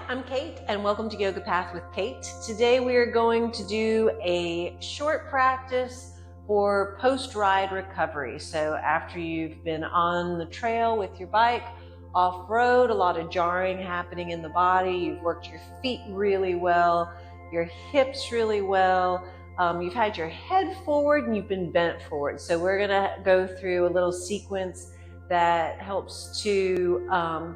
I'm Kate and welcome to Yoga Path with Kate. Today we are going to do a short practice for post-ride recovery. So after you've been on the trail with your bike, off-road, a lot of jarring happening in the body, you've worked your feet really well, your hips really well, you've had your head forward and you've been bent forward. So we're gonna go through a little sequence that helps to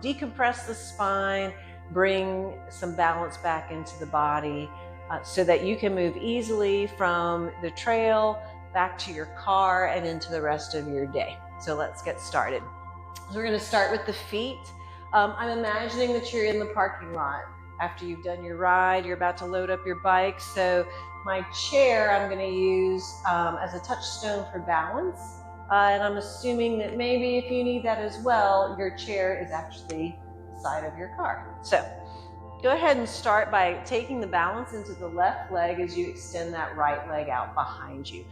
decompress the spine, bring some balance back into the body so that you can move easily from the trail back to your car and into the rest of your day. So let's get started. So we're going to start with the feet. I'm imagining that you're in the parking lot. After you've done your ride, you're about to load up your bike. So my chair I'm going to use as a touchstone for balance. And I'm assuming that maybe if you need that as well, your chair is actually side of your car. So go ahead and start by taking the balance into the left leg as you extend that right leg out behind you.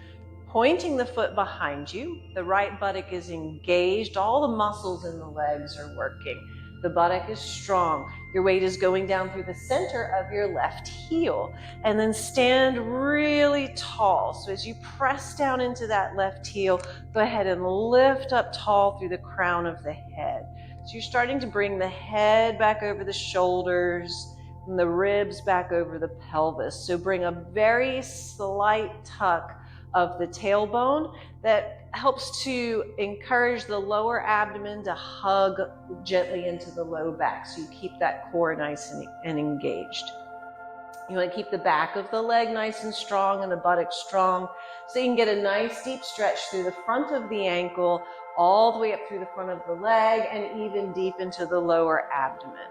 Pointing the foot behind you, the right buttock is engaged, all the muscles in the legs are working. The buttock is strong. Your weight is going down through the center of your left heel. And then stand really tall. So as you press down into that left heel, go ahead and lift up tall through the crown of the head. So you're starting to bring the head back over the shoulders and the ribs back over the pelvis. So bring a very slight tuck of the tailbone that helps to encourage the lower abdomen to hug gently into the low back. So you keep that core nice and engaged. You want to keep the back of the leg nice and strong and the buttock strong so you can get a nice deep stretch through the front of the ankle, all the way up through the front of the leg and even deep into the lower abdomen.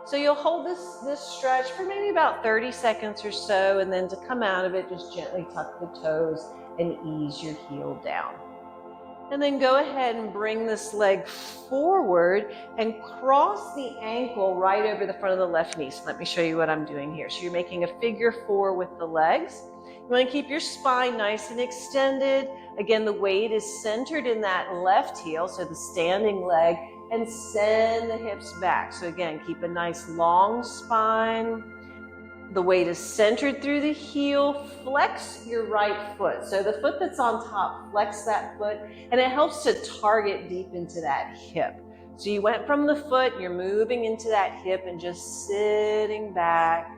So you'll hold this stretch for maybe about 30 seconds or so, and then to come out of it, just gently tuck the toes and ease your heel down. And then go ahead and bring this leg forward and cross the ankle right over the front of the left knee. So let me show you what I'm doing here. So you're making a figure four with the legs. You want to keep your spine nice and extended. Again, the weight is centered in that left heel, so the standing leg, and send the hips back. So again, keep a nice long spine. The weight is centered through the heel. Flex your right foot. So the foot that's on top, flex that foot, and it helps to target deep into that hip. So you went from the foot, you're moving into that hip and just sitting back.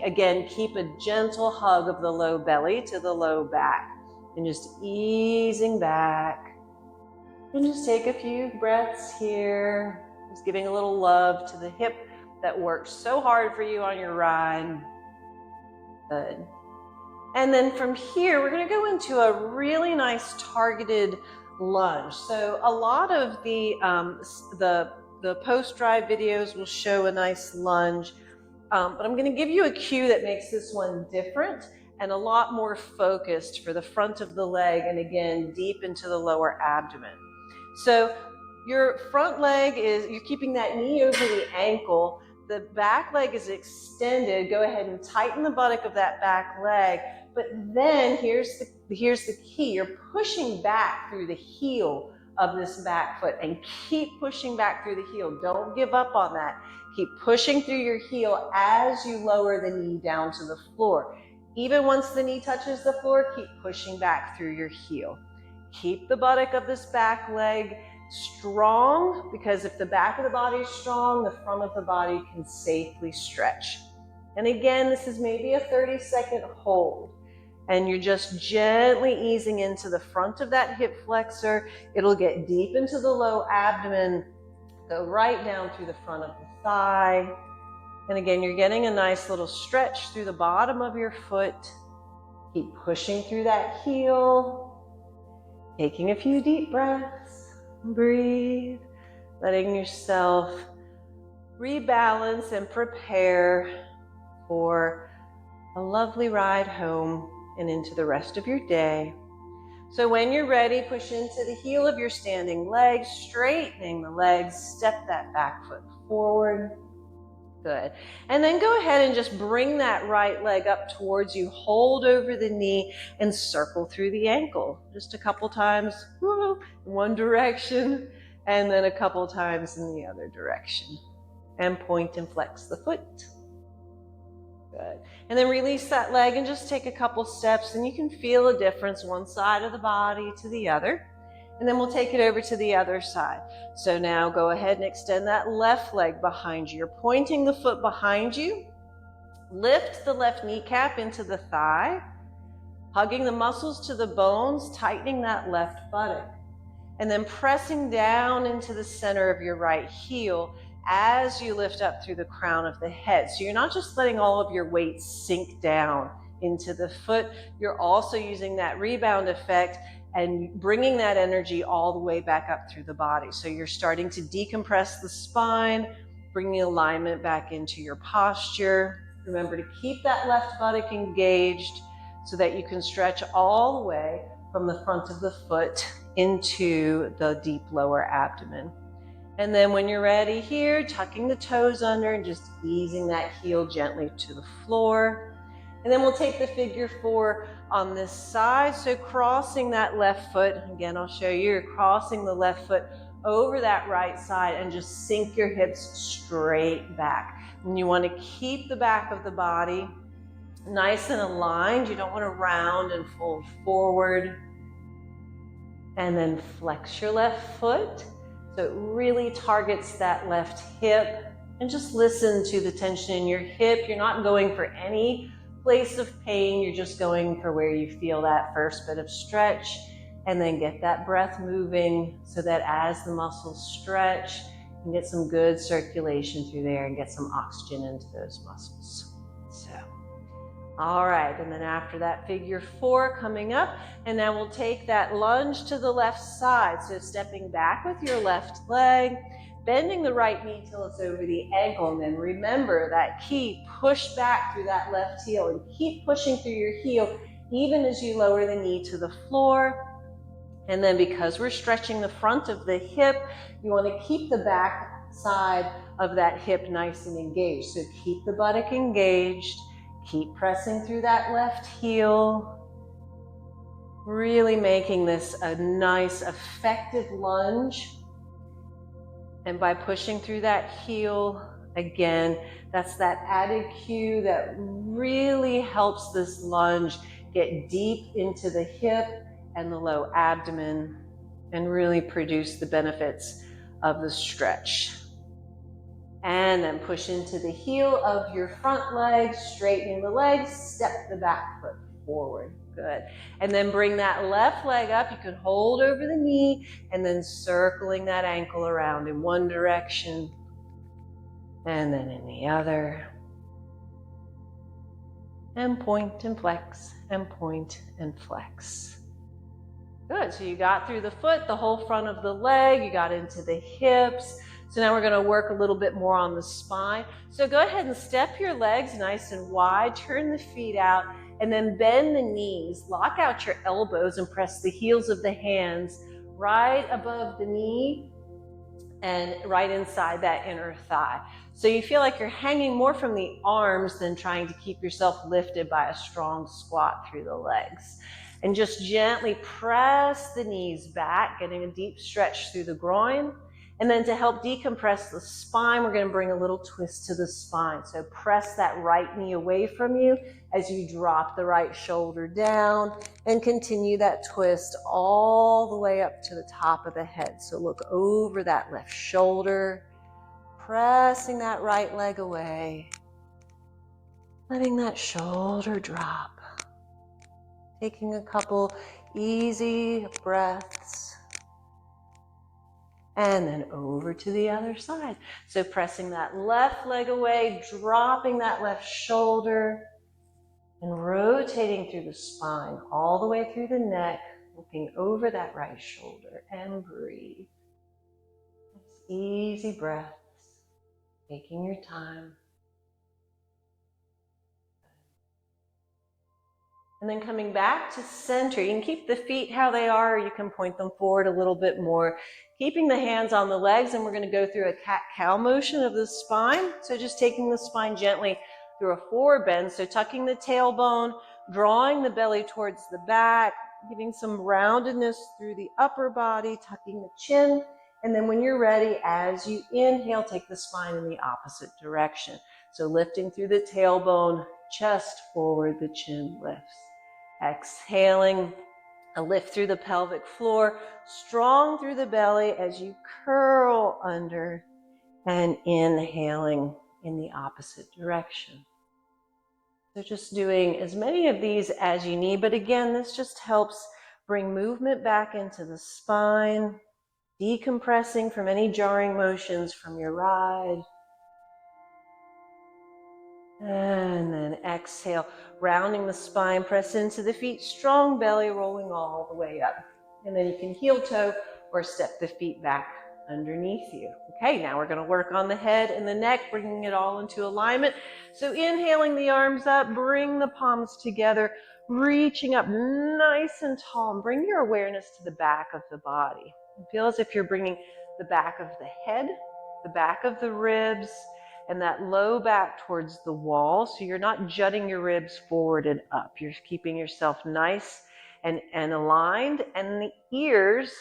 Again, keep a gentle hug of the low belly to the low back and just easing back. And just take a few breaths here. Just giving a little love to the hip that worked so hard for you on your ride. Good. And then from here, we're going to go into a really nice targeted lunge. So a lot of the post-ride videos will show a nice lunge, but I'm going to give you a cue that makes this one different and a lot more focused for the front of the leg and again, deep into the lower abdomen. So your front leg you're keeping that knee over the ankle. The back leg is extended. Go ahead and tighten the buttock of that back leg. But then here's the key. You're pushing back through the heel of this back foot and keep pushing back through the heel. Don't give up on that. Keep pushing through your heel as you lower the knee down to the floor. Even once the knee touches the floor, keep pushing back through your heel. Keep the buttock of this back leg strong, because if the back of the body is strong, the front of the body can safely stretch. And again, this is maybe a 30-second hold. And you're just gently easing into the front of that hip flexor. It'll get deep into the low abdomen, go right down through the front of the thigh. And again, you're getting a nice little stretch through the bottom of your foot. Keep pushing through that heel. Taking a few deep breaths. Breathe, letting yourself rebalance and prepare for a lovely ride home and into the rest of your day. So when you're ready, push into the heel of your standing leg, straightening the legs, step that back foot forward. Good. And then go ahead and just bring that right leg up towards you. Hold over the knee and circle through the ankle. Just a couple times, in one direction, and then a couple times in the other direction. and point and flex the foot. Good. And then release that leg and just take a couple steps, and you can feel a difference one side of the body to the other. And then we'll take it over to the other side. So now go ahead and extend that left leg behind you. You're pointing the foot behind you. Lift the left kneecap into the thigh, hugging the muscles to the bones, tightening that left buttock. And then pressing down into the center of your right heel as you lift up through the crown of the head. So you're not just letting all of your weight sink down into the foot, you're also using that rebound effect and bringing that energy all the way back up through the body. So you're starting to decompress the spine, bringing alignment back into your posture. Remember to keep that left buttock engaged so that you can stretch all the way from the front of the foot into the deep lower abdomen. And then when you're ready here, tucking the toes under and just easing that heel gently to the floor. And then we'll take the figure 4 on this side. So crossing that left foot, again, I'll show you, you're crossing the left foot over that right side and just sink your hips straight back. And you want to keep the back of the body nice and aligned. You don't want to round and fold forward. And then flex your left foot. So it really targets that left hip. And just listen to the tension in your hip. You're not going for any place of pain. You're just going for where you feel that first bit of stretch. And then get that breath moving so that as the muscles stretch, you can get some good circulation through there and get some oxygen into those muscles. So, all right, and then after that, figure 4 coming up, and now we'll take that lunge to the left side. So stepping back with your left leg, bending the right knee till it's over the ankle, and then remember that key, push back through that left heel and keep pushing through your heel even as you lower the knee to the floor. And then because we're stretching the front of the hip, you want to keep the back side of that hip nice and engaged. So keep the buttock engaged. Keep pressing through that left heel, really making this a nice, effective lunge. And by pushing through that heel, again, that's that added cue that really helps this lunge get deep into the hip and the low abdomen and really produce the benefits of the stretch. And then push into the heel of your front leg, straightening the legs, step the back foot forward. Good. And then bring that left leg up. You can hold over the knee and then circling that ankle around in one direction and then in the other. And point and flex and point and flex. Good. So you got through the foot, the whole front of the leg, you got into the hips. So now we're going to work a little bit more on the spine. So go ahead and step your legs nice and wide, turn the feet out, and then bend the knees. Lock out your elbows and press the heels of the hands right above the knee and right inside that inner thigh. So you feel like you're hanging more from the arms than trying to keep yourself lifted by a strong squat through the legs. And just gently press the knees back, getting a deep stretch through the groin. And then to help decompress the spine, we're going to bring a little twist to the spine. So press that right knee away from you as you drop the right shoulder down and continue that twist all the way up to the top of the head. So look over that left shoulder, pressing that right leg away, letting that shoulder drop, taking a couple easy breaths. And then over to the other side. So pressing that left leg away, dropping that left shoulder, and rotating through the spine, all the way through the neck, looking over that right shoulder, and breathe. Easy breaths, taking your time. And then coming back to center. You can keep the feet how they are, or you can point them forward a little bit more. Keeping the hands on the legs, and we're going to go through a cat-cow motion of the spine. So just taking the spine gently through a forward bend. So tucking the tailbone, drawing the belly towards the back, giving some roundedness through the upper body, tucking the chin, And then when you're ready, as you inhale, take the spine in the opposite direction. So lifting through the tailbone, chest forward, the chin lifts. Exhaling, a lift through the pelvic floor, strong through the belly as you curl under, and inhaling in the opposite direction. So just doing as many of these as you need, but again, this just helps bring movement back into the spine, decompressing from any jarring motions from your ride. And then exhale, rounding the spine, press into the feet, strong belly rolling all the way up. And then you can heel toe or step the feet back underneath you. Okay, now we're going to work on the head and the neck, bringing it all into alignment. So inhaling the arms up, bring the palms together, reaching up nice and tall, and bring your awareness to the back of the body. Feel as if you're bringing the back of the head, the back of the ribs, and that low back towards the wall. So you're not jutting your ribs forward and up. You're keeping yourself nice and aligned. And the ears,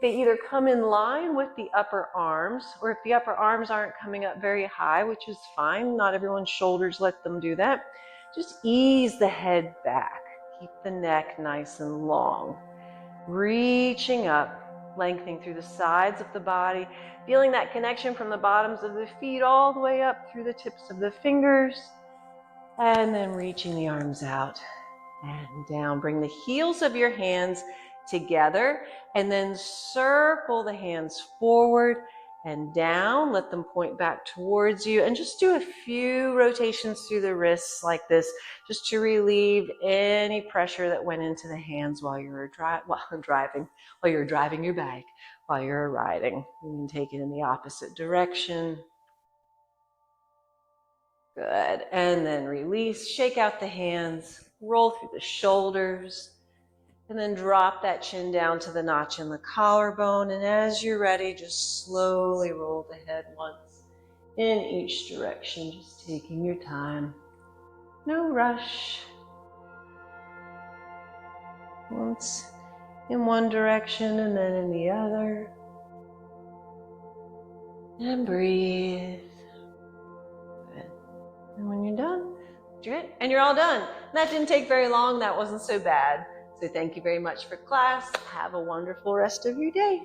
they either come in line with the upper arms, or if the upper arms aren't coming up very high, which is fine, not everyone's shoulders let them do that, just ease the head back. Keep the neck nice and long. Reaching up, lengthening through the sides of the body, feeling that connection from the bottoms of the feet all the way up through the tips of the fingers, and then reaching the arms out and down. Bring the heels of your hands together and then circle the hands forward and down. Let them point back towards you, and just do a few rotations through the wrists like this, just to relieve any pressure that went into the hands while you were driving your bike, while you're riding. You can take it in the opposite direction. Good. And then release, shake out the hands, roll through the shoulders, and then drop that chin down to the notch in the collarbone. And as you're ready, just slowly roll the head once in each direction, just taking your time. No rush. Once in one direction and then in the other. And breathe. Good. And when you're done, you're good. And you're all done. That didn't take very long. That wasn't so bad. So thank you very much for class. Have a wonderful rest of your day.